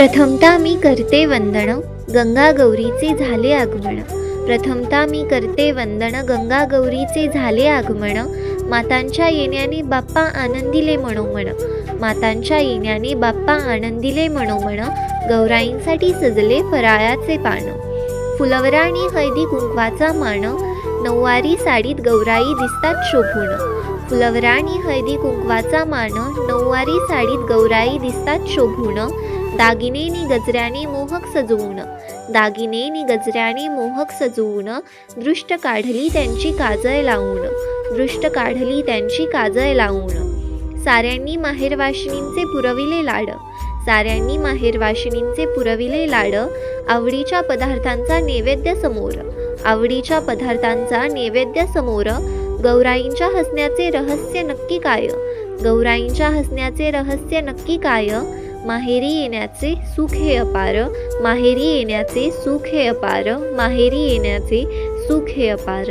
प्रथमता मी करते वंदन, गंगा गौरीचे झाले आगमन. प्रथमता मी करते वंदन, गंगा गौरीचे झाले आगमन. मातांच्या येण्याने बाप्पा आनंदिले मनोमन. मातांच्या येण्याने बाप्पा आनंदिले मनोमन. गौराईंसाठी सजले फराळाचे पान. फुलवराणी हळदी कुंकवाचा मान, नऊवारी साडीत गौराई दिसतात शोभून. फुलवराणी हळदी कुंकवाचा मान, नऊवारी साडीत गौराई दिसतात शोभून. दागिनेनी गजऱ्याने मोहक सजवून. दागिनेनी गजऱ्याने मोहक सजवून. दृष्ट काढली त्यांची काजळ लावून. दृष्ट काढली त्यांची काजळ लावून. साऱ्यांनी माहेरवाशिणींचे पुरविले लाड. साऱ्यांनी माहेरवाशिणींचे पुरविले लाड. आवडीच्या पदार्थांचा नैवेद्य समोर. आवडीच्या पदार्थांचा नैवेद्य समोर. गौराईंच्या हसण्याचे रहस्य नक्की काय. गौराईंच्या हसण्याचे रहस्य नक्की काय. माहेरी येण्याचे सुख हे अपार. माहेरी येण्याचे सुख हे अपार. माहेरी येण्याचे सुख हे अपार.